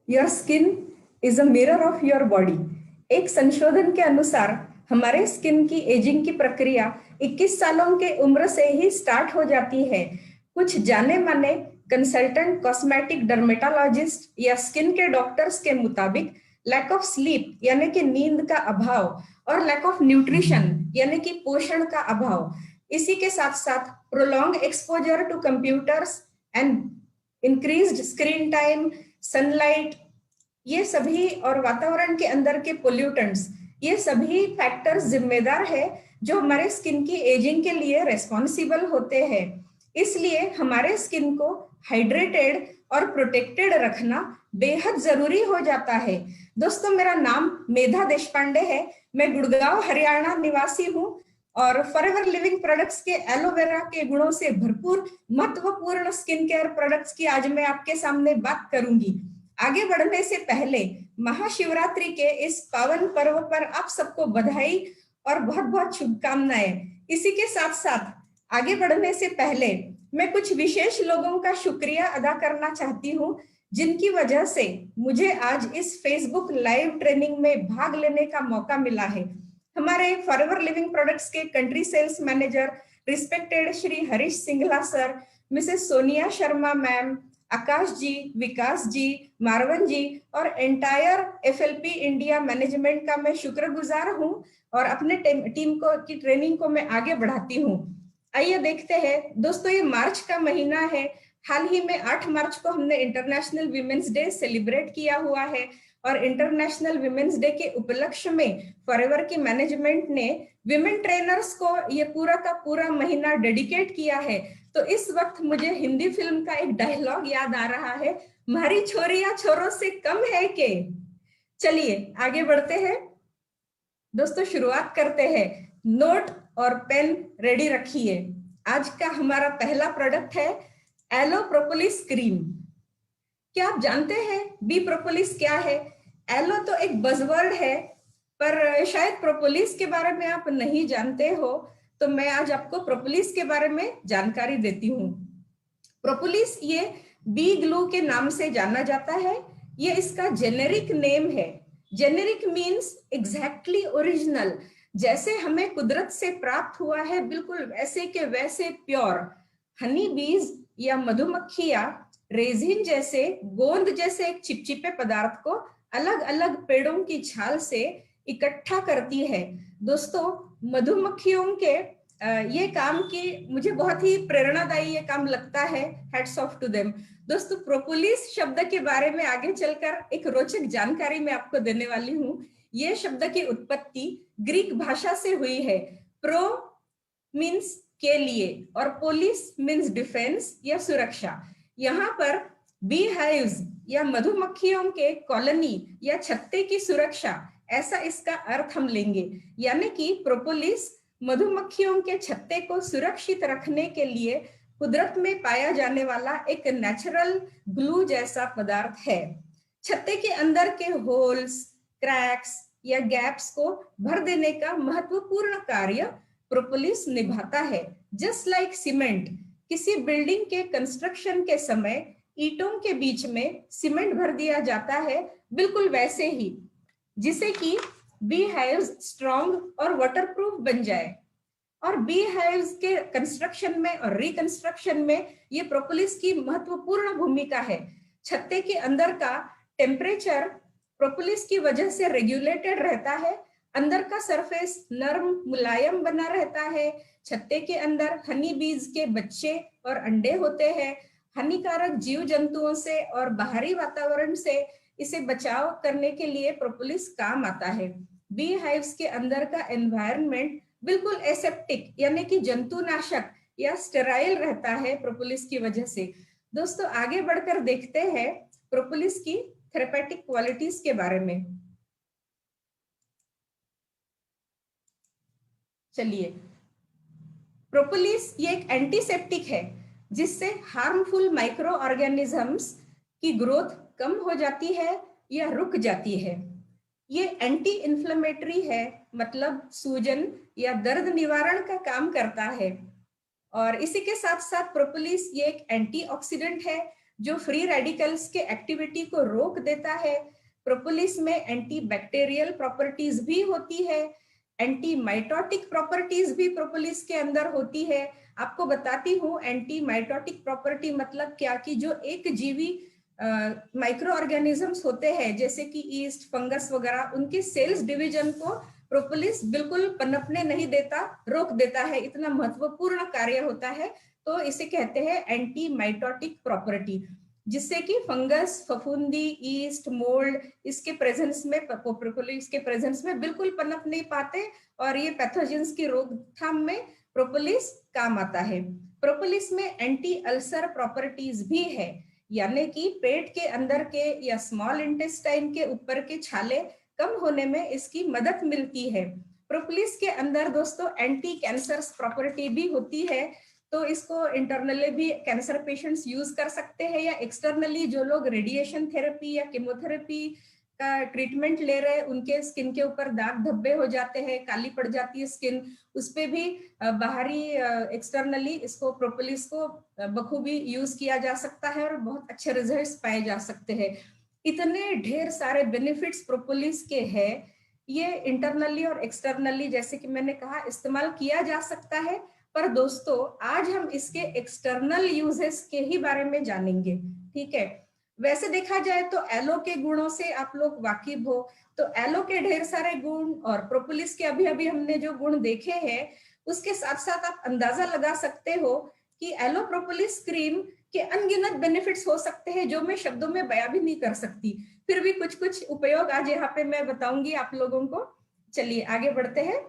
Your skin is a mirror of your body. एक संशोधन के अनुसार हमारे स्किन की एजिंग की प्रक्रिया 21 सालों के उम्र से ही स्टार्ट हो जाती है। कुछ जाने माने कंसल्टेंट कॉस्मेटिक डर्मेटोलॉजिस्ट या स्किन के डॉक्टर्स के मुताबिक लैक ऑफ स्लीप यानी कि नींद का अभाव और लैक ऑफ न्यूट्रिशन यानी कि पोषण का अभाव, इसी के साथ साथ prolong exposure to computers and increased screen time, sunlight, ये सभी और वातावरण के अंदर के पोल्यूटेंट्स, ये सभी फैक्टर्स जिम्मेदार है जो हमारे स्किन की एजिंग के लिए रेस्पॉन्सिबल होते हैं। इसलिए हमारे स्किन को हाइड्रेटेड और प्रोटेक्टेड रखना बेहद जरूरी हो जाता है। दोस्तों, मेरा नाम मेधा देशपांडे है। मैं गुड़गांव हरियाणा निवासी हूँ और फॉरएवर लिविंग प्रोडक्ट्स के एलोवेरा के गुणों से भरपूर महत्वपूर्ण स्किन केयर प्रोडक्ट्स की आज मैं आपके सामने बात करूंगी। आगे बढ़ने से पहले महाशिवरात्रि के इस पावन पर्व पर आप सबको बधाई और बहुत बहुत शुभकामनाएं। इसी के साथ साथ आगे बढ़ने से पहले मैं कुछ विशेष लोगों का शुक्रिया अदा करना चाहती हूँ जिनकी वजह से मुझे आज इस फेसबुक लाइव ट्रेनिंग में भाग लेने का मौका मिला है। हमारे फॉरएवर लिविंग प्रोडक्ट्स के country sales manager respected Shri Harish Singhla sir, Mrs Sonia Sharma ma'am, Akash ji, Vikas ji, Marwan ji और एंटायर एफएलपी इंडिया मैनेजमेंट का मैं शुक्रगुजार हूं और अपने टीम को की ट्रेनिंग को मैं आगे बढ़ाती हूं। आइए देखते हैं दोस्तों, ये मार्च का महीना है। हाल ही में 8 मार्च को हमने इंटरनेशनल वीमेंस डे सेलिब्रेट किया हुआ है और इंटरनेशनल वीमेंस डे के उपलक्ष्य में फॉरएवर की मैनेजमेंट ने विमेन ट्रेनर्स को ये पूरा का पूरा महीना डेडिकेट किया है। तो इस वक्त मुझे हिंदी फिल्म का एक डायलॉग याद आ रहा है, हमारी छोरियां छोरों से कम है के। चलिए आगे बढ़ते हैं दोस्तों, शुरुआत करते हैं। नोट और पेन रेडी रखिए। आज का हमारा पहला प्रोडक्ट है एलो प्रोपोलिस क्रीम। क्या आप जानते हैं बी प्रोपोलिस क्या है? एलो तो एक बजवर्ड है, पर शायद प्रोपोलिस के बारे में आप नहीं जानते हो, तो मैं आज आपको प्रोपोलिस के बारे में जानकारी देती हूँ। प्रोपोलिस ये बी ग्लू के नाम से जाना जाता है। ये इसका जेनेरिक नेम है। जेनेरिक मीन्स एग्जैक्टली ओरिजिनल, जैसे हमें कुदरत से प्राप्त हुआ है बिल्कुल वैसे के वैसे प्योर। हनी बीज या मधुमक्खियां रेजिन जैसे गोंद जैसे एक चिपचिपे पदार्थ को अलग अलग पेड़ों की छाल से इकट्ठा करती है। दोस्तों, मधुमक्खियों के ये काम की मुझे बहुत ही प्रेरणादायी ये काम लगता है। Heads off to them. दोस्तों, प्रोपोलिस शब्द के बारे में आगे चलकर एक रोचक जानकारी मैं आपको देने वाली हूँ। ये शब्द की उत्पत्ति ग्रीक भाषा से हुई है। प्रो मीन्स के लिए और पोलिस मीन्स डिफेंस या सुरक्षा। यहाँ पर बी हाइव्स या मधुमक्खियों के कॉलोनी या छत्ते की सुरक्षा, ऐसा इसका अर्थ हम लेंगे। यानी कि प्रोपोलिस मधुमक्खियों के छत्ते को सुरक्षित रखने के लिए कुदरत में पाया जाने वाला एक नेचुरल ग्लू जैसा पदार्थ है। छत्ते के अंदर के होल्स, क्रैक्स या गैप्स को भर देने का महत्वपूर्ण कार्य प्रोपोलिस निभाता है। जस्ट लाइक सीमेंट, किसी बिल्डिंग के कंस्ट्रक्शन के समय ईंटों के बीच में सीमेंट भर दिया जाता है, बिल्कुल वैसे ही, जिसे कि बी हाइव्स स्ट्रॉन्ग और वाटरप्रूफ बन जाए। और बी हाइव्स के कंस्ट्रक्शन में और रिकंस्ट्रक्शन में ये प्रोपोलिस की महत्वपूर्ण भूमिका है। छत्ते के अंदर का टेम्परेचर प्रोपोलिस की वजह से रेगुलेटेड रहता है। अंदर का सरफेस नरम मुलायम बना रहता है। छत्ते के अंदर हनी बीज के बच्चे और अंडे होते हैं। हानिकारक जीव जंतुओं से और बाहरी वातावरण से इसे बचाव करने के लिए प्रोपोलिस काम आता है। बी हाइव्स के अंदर का एनवायरनमेंट बिल्कुल एसेप्टिक यानी कि जंतुनाशक या स्टेराइल रहता है प्रोपोलिस की वजह से। दोस्तों, आगे बढ़कर देखते हैं प्रोपोलिस की थेरेपेटिक क्वालिटीज के बारे में। चलिए, प्रोपोलिस ये एक एंटीसेप्टिक है जिससे हार्मफुल माइक्रो ऑर्गेनिजम्स की ग्रोथ कम हो जाती है या रुक जाती है। ये एंटी इन्फ्लेमेटरी है, मतलब सूजन या दर्द निवारण का काम करता है। और इसी के साथ साथ प्रोपोलिस ये एक एंटीऑक्सीडेंट है जो फ्री रेडिकल्स के एक्टिविटी को रोक देता है। प्रोपोलिस में एंटी बैक्टीरियल प्रॉपर्टीज भी होती है, एंटी माइटोटिक प्रॉपर्टीज भी प्रोपोलिस के अंदर होती है। आपको बताती हूँ एंटी माइटोटिक प्रॉपर्टी मतलब क्या, कि जो एक जीवी माइक्रो ऑर्गेनिजम्स होते हैं जैसे कि ईस्ट, फंगस वगैरह, उनके सेल्स डिवीजन को प्रोपोलिस बिल्कुल पनपने नहीं देता, रोक देता है। इतना महत्वपूर्ण कार्य होता है, तो इसे कहते हैं एंटी माइटोटिक प्रॉपर्टी, जिससे कि फंगस, फफूंदी, ईस्ट, मोल्ड इसके प्रेजेंस में, प्रोपोलिस के प्रेजेंस में बिल्कुल पनप नहीं पाते, और ये पैथोजेंस की रोकथाम में प्रोपोलिस काम आता है। प्रोपोलिस में एंटी अल्सर प्रॉपर्टीज भी है, यानी कि पेट के अंदर के या स्मॉल इंटेस्टाइन के ऊपर के छाले कम होने में इसकी मदद मिलती है। प्रोपोलिस के अंदर दोस्तों एंटी कैंसर प्रॉपर्टी भी होती है, तो इसको इंटरनली भी कैंसर पेशेंट्स यूज कर सकते हैं, या एक्सटर्नली जो लोग रेडिएशन थेरेपी या कीमोथेरेपी का ट्रीटमेंट ले रहे हैं, उनके स्किन के ऊपर दाग धब्बे हो जाते हैं, काली पड़ जाती है स्किन, उस पे भी बाहरी एक्सटर्नली इसको प्रोपोलिस को बखूबी यूज किया जा सकता है और बहुत अच्छे रिजल्ट्स पाए जा सकते हैं। इतने ढेर सारे बेनिफिट्स प्रोपोलिस के हैं, ये इंटरनली और एक्सटर्नली जैसे कि मैंने कहा इस्तेमाल किया जा सकता है। पर दोस्तों आज हम इसके एक्सटर्नल यूजेस के ही बारे में जानेंगे, ठीक है। वैसे देखा जाए तो एलो के गुणों से आप लोग वाकिफ हो, तो एलो के ढेर सारे गुण और प्रोपोलिस के अभी अभी हमने जो गुण देखे हैं, उसके साथ साथ आप अंदाजा लगा सकते हो कि एलो प्रोपोलिस क्रीम के अनगिनत बेनिफिट्स हो सकते हैं, जो मैं शब्दों में बयां भी नहीं कर सकती। फिर भी कुछ कुछ उपयोग आज यहाँ पे मैं बताऊंगी आप लोगों को। चलिए आगे बढ़ते हैं।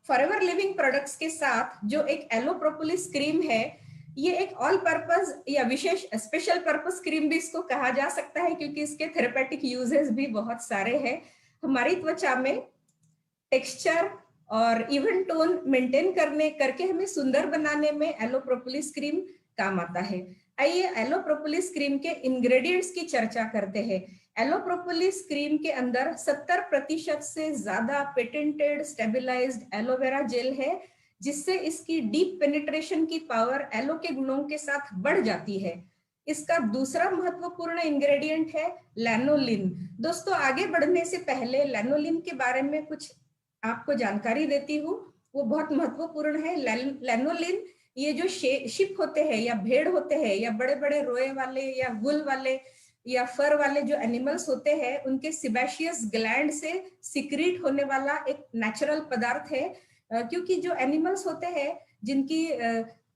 फॉरएवर लिविंग प्रोडक्ट्स के साथ जो एक एलो प्रोपोलिस क्रीम है, ये एक ऑल पर्पस या विशेष स्पेशल पर्पस क्रीम भी इसको कहा जा सकता है, क्योंकि इसके थेरेपेटिक यूजेस भी बहुत सारे हैं। हमारी त्वचा में टेक्सचर और इवन टोन मेंटेन करके हमें सुंदर बनाने में एलो प्रोपोलिस क्रीम काम आता है। आइए एलो प्रोपोलिस क्रीम के इंग्रेडिएंट्स की चर्चा करते हैं। एलो प्रोपोलिस क्रीम के अंदर 70% से ज्यादा पेटेंटेड स्टेबलाइज्ड एलोवेरा जेल है, जिससे इसकी डीप पेनिट्रेशन की पावर एलो के गुणों के साथ बढ़ जाती है। इसका दूसरा महत्वपूर्ण इंग्रेडिएंट है लैनोलिन। दोस्तों आगे बढ़ने से पहले लैनोलिन के बारे में कुछ आपको जानकारी देती हूँ, वो बहुत महत्वपूर्ण है। लैनोलिन, ये जो शिप होते हैं या भेड़ होते हैं या बड़े बड़े रोए वाले या वुल वाले या फर वाले जो एनिमल्स होते हैं, उनके सिबेशियस ग्लैंड से सिक्रीट होने वाला एक नेचुरल पदार्थ है। क्योंकि जो एनिमल्स होते हैं जिनकी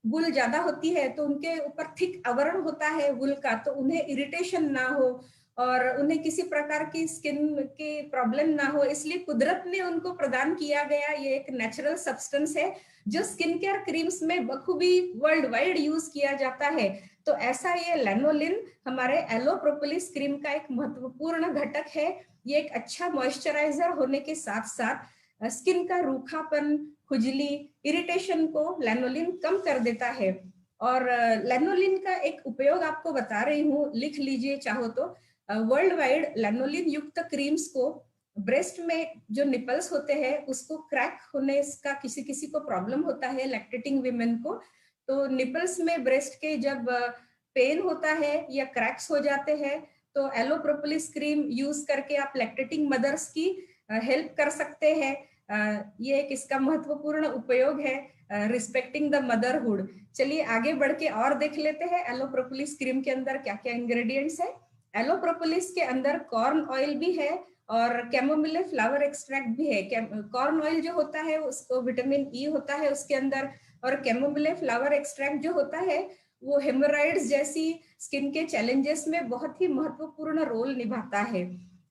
वुल ज्यादा होती है, तो उनके ऊपर थिक आवरण होता है वुल का, तो उन्हें इरिटेशन ना हो और उन्हें किसी प्रकार की स्किन की प्रॉब्लम ना हो, इसलिए कुदरत ने उनको प्रदान किया गया ये एक नेचुरल सब्सटेंस है, जो स्किन केयर क्रीम्स में बखूबी वर्ल्ड वाइड यूज किया जाता है। तो ऐसा ये लैनोलिन हमारे एलो प्रोपोलिस क्रीम का एक महत्वपूर्ण घटक है। ये एक अच्छा मॉइस्चराइजर होने के साथ साथ स्किन का रूखापन, खुजली, इरिटेशन को लैनोलिन कम कर देता है। और लैनोलिन का एक उपयोग आपको बता रही हूँ, लिख लीजिए चाहो तो। वर्ल्ड वाइड लैनोलिन युक्त क्रीम्स को ब्रेस्ट में जो निपल्स होते हैं उसको क्रैक होने का किसी किसी को प्रॉब्लम होता है, लैक्टेटिंग वीमेन को, तो निपल्स में ब्रेस्ट के जब पेन होता है या क्रैक्स हो जाते हैं, तो एलो प्रोपोलिस क्रीम यूज करके आप लैक्टेटिंग मदर्स की हेल्प कर सकते हैं। ये एक इसका महत्वपूर्ण उपयोग है, रिस्पेक्टिंग द मदरहुड। चलिए आगे बढ़ के और देख लेते हैं एलो प्रोपोलिस क्रीम के अंदर क्या क्या इंग्रेडिएंट्स है। एलो प्रोपोलिस के अंदर कॉर्न ऑयल भी है और कैमोमिले फ्लावर एक्सट्रैक्ट भी है। कॉर्न ऑयल जो होता है उसको विटामिन ई होता है उसके अंदर, और कैमोमिले फ्लावर एक्सट्रैक्ट जो होता है वो हेमोराइड्स जैसी स्किन के चैलेंजेस में बहुत ही महत्वपूर्ण रोल निभाता है।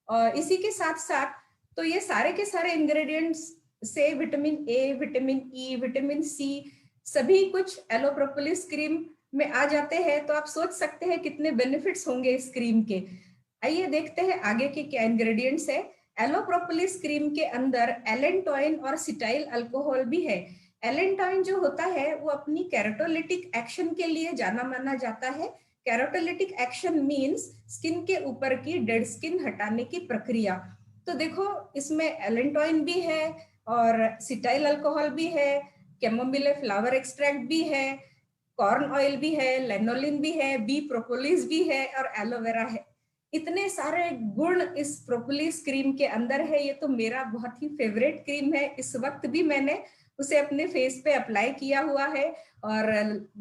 और इसी के साथ साथ तो ये सारे के सारे इंग्रेडिएंट्स से vitamin A, vitamin E, vitamin C सभी कुछ एलो प्रोपोलिस क्रीम में आ जाते हैं, तो आप सोच सकते हैं कितने बेनिफिट्स होंगे इस क्रीम के। आइए देखते हैं आगे के क्या इंग्रेडिएंट्स है। एलो प्रोपोलिस क्रीम के अंदर एलेंटोइन और सिटाइल अल्कोहल भी है। एलेंटोइन जो होता है वो अपनी कैरोटोलिटिक एक्शन के लिए जाना माना जाता है। कैरोटोलिटिक एक्शन मींस स्किन के ऊपर की डेड स्किन हटाने की प्रक्रिया। तो देखो इसमें एलेंटोइन भी है और सिटाइल अल्कोहल भी है, कैमोमिले फ्लावर एक्सट्रैक्ट भी है, कॉर्न ऑयल भी है, लेनोलिन भी है, बी प्रोपोलिस भी है और एलोवेरा है। इतने सारे गुण इस प्रोपोलिस क्रीम के अंदर है। ये तो मेरा बहुत ही फेवरेट क्रीम है। इस वक्त भी मैंने उसे अपने फेस पे अप्लाई किया हुआ है और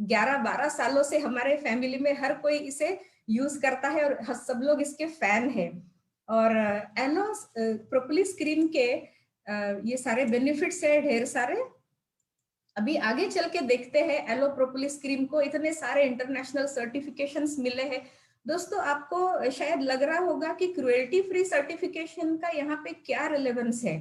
11-12 सालों से हमारे फैमिली में हर कोई इसे यूज करता है और सब लोग इसके फैन है। और एलो प्रोपोलिस क्रीम के ये सारे बेनिफिट्स है ढेर सारे। अभी आगे चल के देखते हैं। एलो प्रोपोलिस क्रीम को इतने सारे इंटरनेशनल सर्टिफिकेशंस मिले हैं। दोस्तों आपको शायद लग रहा होगा कि क्रुएल्टी फ्री सर्टिफिकेशन का यहाँ पे क्या रिलेवेंस है,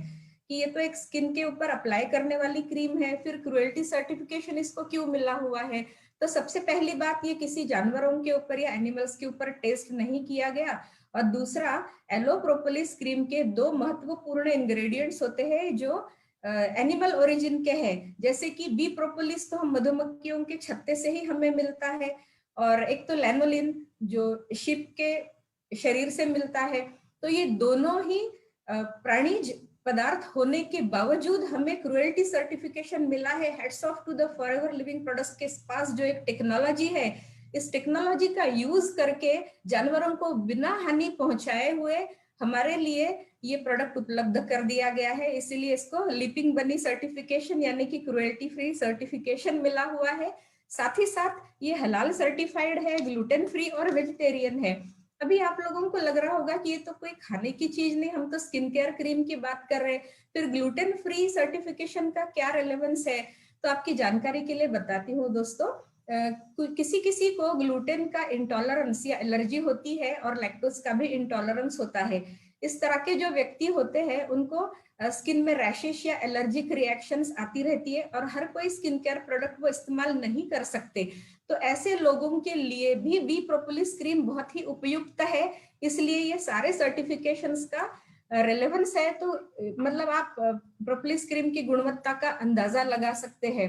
कि ये तो एक स्किन के ऊपर अप्लाई करने वाली क्रीम है, फिर क्रुएल्टी सर्टिफिकेशन इसको क्यों मिला हुआ है। तो सबसे पहली बात, ये किसी जानवरों के ऊपर या एनिमल्स के ऊपर टेस्ट नहीं किया गया। और दूसरा, एलो प्रोपोलिस क्रीम के 2 महत्वपूर्ण इंग्रेडिएंट्स होते हैं जो एनिमल ओरिजिन के हैं। जैसे कि बी प्रोपोलिस तो हम मधुमक्खियों के छत्ते से ही हमें मिलता है, और एक तो लैनोलिन जो शिप के शरीर से मिलता है। तो ये दोनों ही प्राणीज पदार्थ होने के बावजूद हमें क्रुएल्टी सर्टिफिकेशन मिला है। Heads off to the Forever living products के पास जो एक टेक्नोलॉजी है, इस टेक्नोलॉजी का यूज करके जानवरों को बिना हानि पहुंचाए हुए हमारे लिए ये प्रोडक्ट उपलब्ध कर दिया गया है। इसीलिए इसको लिपिंग बनी सर्टिफिकेशन यानी कि क्रुएल्टी फ्री सर्टिफिकेशन मिला हुआ है। साथ ही साथ ये हलाल सर्टिफाइड है, ग्लूटेन फ्री और वेजिटेरियन है। अभी आप लोगों को लग रहा होगा कि ये तो कोई खाने की चीज नहीं, हम तो स्किन केयर क्रीम की बात कर रहे हैं, फिर ग्लूटेन फ्री सर्टिफिकेशन का क्या रेलेवेंस है। तो आपकी जानकारी के लिए बताती हूँ दोस्तों, किसी किसी को ग्लूटेन का इंटॉलरेंस या एलर्जी होती है और लैक्टोज का भी इंटॉलरेंस होता है। इस तरह के जो व्यक्ति होते हैं उनको स्किन में रैशेस या एलर्जिक रिएक्शंस आती रहती है और हर कोई स्किन केयर प्रोडक्ट वो इस्तेमाल नहीं कर सकते। तो ऐसे लोगों के लिए भी बी प्रोपोलिस क्रीम बहुत ही उपयुक्त है। इसलिए ये सारे सर्टिफिकेशंस का रेलेवेंस है। तो मतलब आप प्रोपोलिस क्रीम की गुणवत्ता का अंदाजा लगा सकते हैं।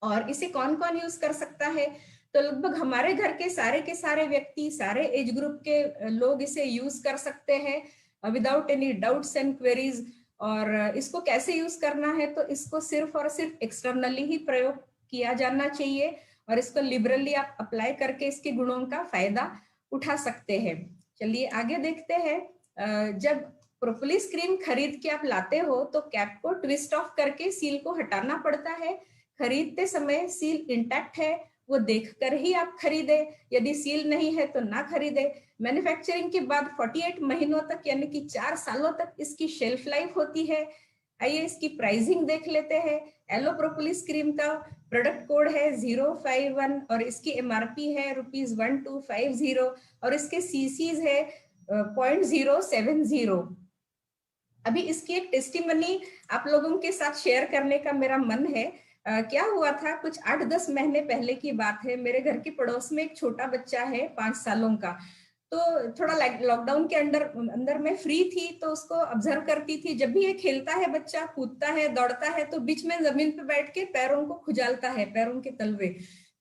और इसे कौन कौन यूज कर सकता है, तो लगभग हमारे घर के सारे व्यक्ति, सारे एज ग्रुप के लोग इसे यूज कर सकते हैं without any doubts and queries. और इसको कैसे यूज करना है, तो इसको सिर्फ और सिर्फ एक्सटर्नली ही प्रयोग किया जाना चाहिए और इसको लिबरली आप अप्लाई करके इसके गुणों का फायदा उठा सकते हैं। चलिए आगे देखते हैं। जब प्रोपोलिस क्रीम खरीद के आप लाते हो तो कैप को ट्विस्ट ऑफ करके सील को हटाना पड़ता है। खरीदते समय सील इंटैक्ट है वो देखकर ही आप खरीदे, यदि सील नहीं है तो ना खरीदे। मैन्युफैक्चरिंग के बाद 48 महीनों तक यानी कि 4 सालों तक इसकी शेल्फ लाइफ होती है। आइए इसकी प्राइसिंग देख लेते हैं। एलो प्रोपोलिस क्रीम का प्रोडक्ट कोड है 051 और इसकी एमआरपी है ₹1250 और इसके सीसीज है 0.070। अभी इसकी एक टेस्टिमनी आप लोगों के साथ शेयर करने का मेरा मन है। क्या हुआ था, कुछ 8-10 महीने पहले की बात है। मेरे घर के पड़ोस में एक छोटा बच्चा है 5 सालों का। तो थोड़ा लॉकडाउन के अंदर मैं फ्री थी तो उसको ऑब्जर्व करती थी। जब भी ये खेलता है, बच्चा कूदता है, दौड़ता है, तो बीच में जमीन पे बैठ के पैरों को खुजालता है, पैरों के तलवे।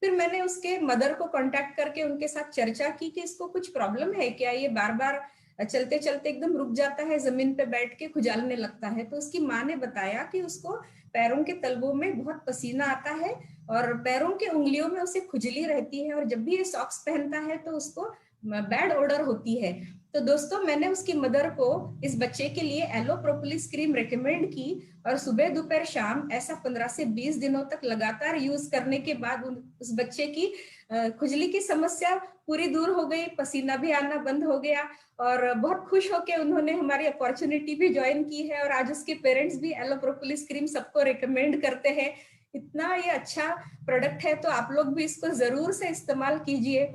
फिर मैंने उसके मदर को कांटेक्ट करके उनके साथ चर्चा की कि इसको कुछ प्रॉब्लम है क्या, ये बार बार चलते चलते एकदम रुक जाता है, जमीन पे बैठ के खुजालने लगता है। तो उसकी माँ ने बताया कि उसको पैरों के तलवों में बहुत पसीना आता है और पैरों के उंगलियों में उसे खुजली रहती है और जब भी ये सॉक्स पहनता है तो उसको बैड ओडर होती है। तो दोस्तों मैंने उसकी मदर को इस बच्चे के लिए एलो प्रोपोलिस क्रीम रेकमेंड की और सुबह दोपहर शाम ऐसा 15 से 20 दिनों तक लगातार यूज करने के बाद उस बच्चे की खुजली की समस्या पूरी दूर हो गई, पसीना भी आना बंद हो गया और बहुत खुश होकर उन्होंने हमारी अपॉर्चुनिटी भी ज्वाइन की है और आज उसके पेरेंट्स भी एलो प्रोपोलिस क्रीम सबको रेकमेंड करते हैं। इतना ये अच्छा प्रोडक्ट है, तो आप लोग भी इसको जरूर से इस्तेमाल कीजिए।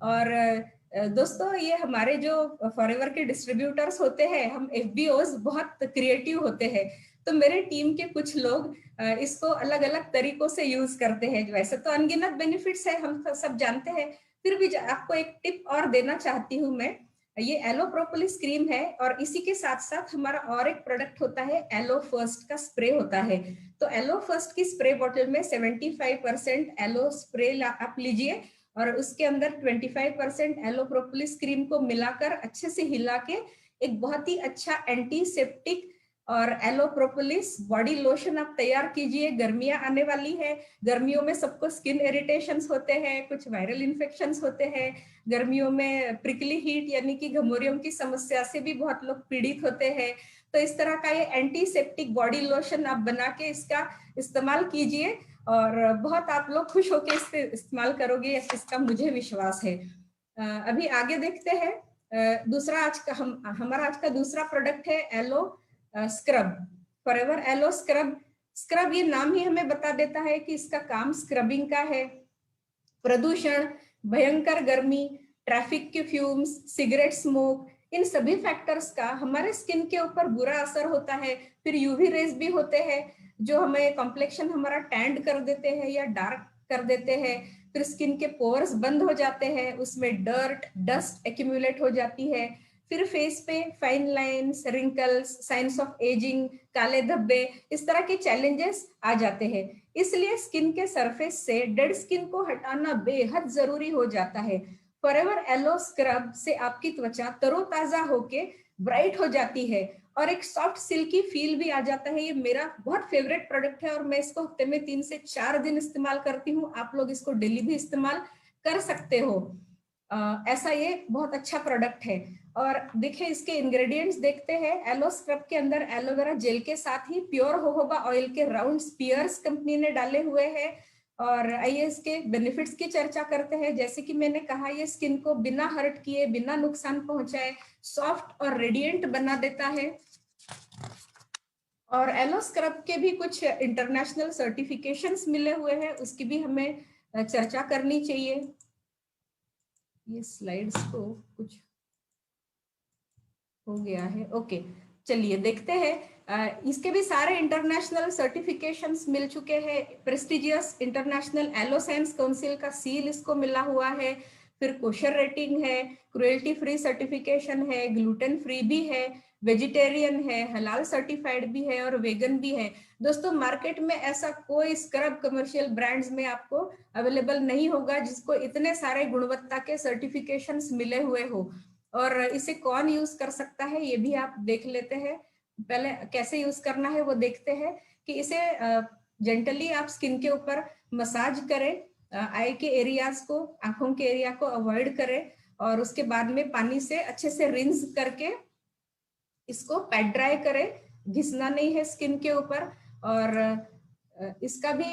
और दोस्तों ये हमारे जो फॉरएवर के डिस्ट्रीब्यूटर्स होते हैं, हम एफबीओज बहुत क्रिएटिव होते हैं। तो मेरे टीम के कुछ लोग इसको अलग अलग तरीकों से यूज करते हैं। वैसे तो अनगिनत बेनिफिट्स है, हम सब जानते हैं, फिर भी आपको एक टिप और देना चाहती हूँ मैं। ये एलो प्रोपोलिस क्रीम है और इसी के साथ साथ हमारा और एक प्रोडक्ट होता है एलो फर्स्ट का स्प्रे होता है। तो एलो फर्स्ट की स्प्रे बॉटल में 75% एलो स्प्रे आप लीजिए और उसके अंदर 25% एलो प्रोपोलिस क्रीम को मिलाकर अच्छे से हिला के एक बहुत ही अच्छा एंटीसेप्टिक और एलो प्रोपोलिस बॉडी लोशन आप तैयार कीजिए। गर्मियां आने वाली है, गर्मियों में सबको स्किन इरिटेशंस होते हैं, कुछ वायरल इन्फेक्शंस होते हैं। गर्मियों में प्रिकली हीट यानी कि घमौरियों की समस्या से भी बहुत लोग पीड़ित होते हैं। तो इस तरह का ये एंटीसेप्टिक बॉडी लोशन आप बना के इसका इस्तेमाल कीजिए और बहुत आप लोग खुश होकर इससे इस्तेमाल करोगे, इसका मुझे विश्वास है। अभी आगे देखते हैं। दूसरा आज का हमारा आज का दूसरा प्रोडक्ट है aloe scrub, Forever Aloe Scrub. Scrub ये नाम ही हमें बता देता है कि इसका काम स्क्रबिंग का है। प्रदूषण, भयंकर गर्मी, ट्रैफिक के फ्यूम्स, सिगरेट स्मोक, इन सभी फैक्टर्स का हमारे स्किन के ऊपर बुरा असर होता है। फिर यूवी रेज भी होते हैं जो हमें कॉम्प्लेक्शन हमारा टैंड कर देते हैं या डार्क कर देते हैं। फिर स्किन के पोर्स बंद हो जाते हैं, उसमें डर्ट डस्ट एक्यूमुलेट हो जाती है। फिर फेस पे fine lines, wrinkles, science of ageing, काले धब्बे, इस तरह के चैलेंजेस आ जाते हैं। इसलिए स्किन के सरफेस से डेड स्किन को हटाना बेहद जरूरी हो जाता है। फॉरएवर एलो स्क्रब से आपकी त्वचा तरोताजा होके ब्राइट हो जाती है और एक सॉफ्ट सिल्की फील भी आ जाता है। ये मेरा बहुत फेवरेट प्रोडक्ट है और मैं इसको हफ्ते में 3 से 4 दिन इस्तेमाल करती हूँ। आप लोग इसको डेली भी इस्तेमाल कर सकते हो। ऐसा ये बहुत अच्छा प्रोडक्ट है। और देखिए इसके इंग्रेडिएंट्स देखते हैं। एलो स्क्रब के अंदर एलोवेरा जेल के साथ ही प्योर जोहोबा ऑयल के राउंड स्पीयर्स कंपनी ने डाले हुए हैं। और आइए इसके बेनिफिट्स की चर्चा करते हैं। जैसे कि मैंने कहा, ये स्किन को बिना हर्ट किए, बिना नुकसान पहुंचाए सॉफ्ट और रेडिएंट बना देता है। और एलो स्क्रब के भी कुछ इंटरनेशनल सर्टिफिकेशंस मिले हुए हैं, उसकी भी हमें चर्चा करनी चाहिए। ये स्लाइड्स को कुछ हो गया है, ओके चलिए देखते हैं। इसके भी सारे इंटरनेशनल सर्टिफिकेशंस मिल चुके हैं। Prestigious International Aloe Science Council का सील इसको मिला हुआ है। फिर कोशर रेटिंग है, क्रुएल्टी फ्री सर्टिफिकेशन है, ग्लूटेन फ्री भी है, वेजिटेरियन है, हलाल सर्टिफाइड भी है और वेगन भी है। दोस्तों मार्केट में ऐसा कोई स्क्रब कमर्शियल ब्रांड्स में आपको अवेलेबल नहीं होगा जिसको इतने सारे गुणवत्ता के सर्टिफिकेशंस मिले हुए हो। और इसे कौन यूज कर सकता है ये भी आप देख लेते हैं। पहले कैसे यूज करना है वो देखते हैं कि इसे जेंटली आप स्किन के ऊपर मसाज करें, आई के एरियाज को, आंखों के एरिया को अवॉइड करें और उसके बाद में पानी से अच्छे से रिंस करके इसको पैड ड्राई करें, घिसना नहीं है स्किन के ऊपर। और इसका भी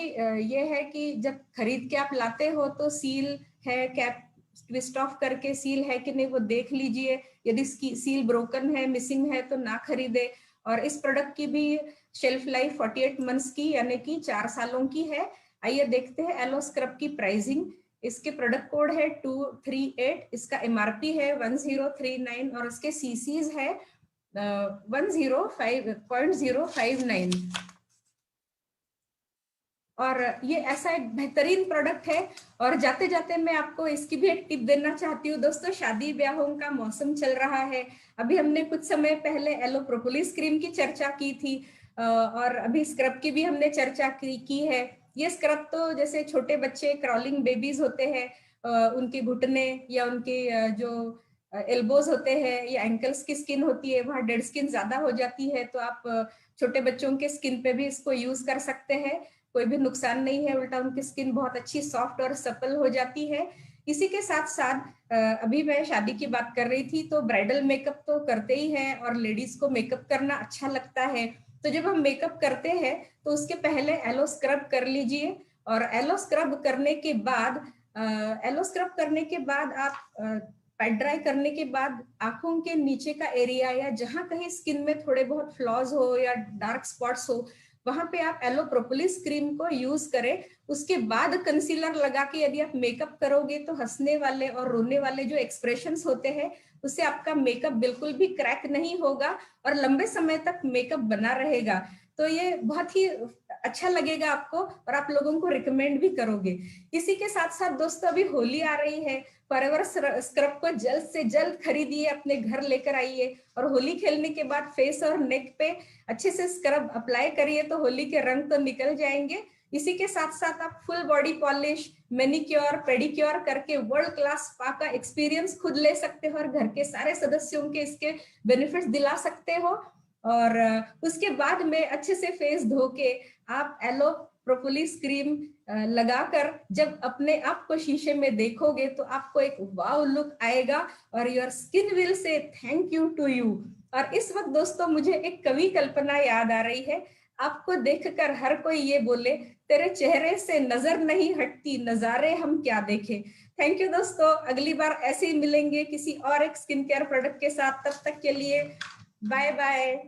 ये है कि जब खरीद के आप लाते हो तो सील है, कैप ट्विस्ट ऑफ करके सील है कि नहीं वो देख लीजिए। यदि सील ब्रोकन है, मिसिंग है तो ना खरीदे। और इस प्रोडक्ट की भी शेल्फ लाइफ 48 मंथ्स की यानी कि 4 सालों की है। आइए देखते हैं एलो स्क्रब की प्राइसिंग। इसके प्रोडक्ट कोड है 238, इसका एमआरपी है 1039 और इसके सीसीज है 105.059। और ये ऐसा एक बेहतरीन प्रोडक्ट है। और जाते जाते मैं आपको इसकी भी एक टिप देना चाहती हूँ। दोस्तों शादी ब्याहों का मौसम चल रहा है। अभी हमने कुछ समय पहले एलो प्रोपोलिस क्रीम की चर्चा की थी और अभी स्क्रब की भी हमने चर्चा की है। ये स्क्रब तो जैसे छोटे बच्चे क्रॉलिंग बेबीज होते हैं, उनके घुटने या उनके जो एल्बोज होते हैं या एंकल्स की स्किन होती है, वहाँ डेड स्किन ज्यादा हो जाती है, तो आप छोटे बच्चों के स्किन पे भी इसको यूज कर सकते हैं। कोई भी नुकसान नहीं है, उल्टा उनकी स्किन बहुत अच्छी सॉफ्ट और सपल हो जाती है। इसी के साथ साथ अभी मैं शादी की बात कर रही थी, तो ब्राइडल मेकअप तो करते ही हैं और लेडीज को मेकअप करना अच्छा लगता है। तो जब हम मेकअप करते हैं तो उसके पहले एलो स्क्रब कर लीजिए। और एलो स्क्रब करने के बाद आप पैड ड्राई करने के बाद आंखों के नीचे का एरिया या जहां कहीं स्किन में थोड़े बहुत फ्लॉज हो या डार्क स्पॉट्स हो, वहां पे आप एलो प्रोपोलिस क्रीम को यूज करें। उसके बाद कंसीलर लगा के यदि आप मेकअप करोगे तो हंसने वाले और रोने वाले जो एक्सप्रेशंस होते हैं उससे आपका मेकअप बिल्कुल भी क्रैक नहीं होगा और लंबे समय तक मेकअप बना रहेगा। तो ये बहुत ही अच्छा लगेगा आपको और आप लोगों को रिकमेंड भी करोगे। इसी के साथ साथ दोस्तों अभी होली आ रही है। फॉरएवर स्क्रब को जल्द से जल्द खरीदिए, अपने घर लेकर आइए और होली खेलने के बाद फेस और नेक पे अच्छे से स्क्रब अप्लाई करिए तो होली के रंग तो निकल जाएंगे। इसी के साथ साथ आप full body polish, manicure, pedicure करके वर्ल्ड क्लास स्पा का एक्सपीरियंस खुद ले सकते हो और घर के सारे सदस्यों के इसके बेनिफिट्स दिला सकते हो। और उसके बाद में अच्छे से फेस धो के आप एलो प्रोपोलिस क्रीम लगाकर जब अपने आप को शीशे में देखोगे तो आपको एक वाव लुक आएगा और your skin will say thank you to you. और इस वक्त दोस्तों मुझे एक कवि कल्पना याद आ रही है, आपको देखकर हर कोई ये बोले तेरे चेहरे से नजर नहीं हटती, नजारे हम क्या देखें। थैंक यू दोस्तों, अगली बार ऐसे ही मिलेंगे किसी और एक स्किन केयर प्रोडक्ट के साथ। तब तक के लिए बाय बाय।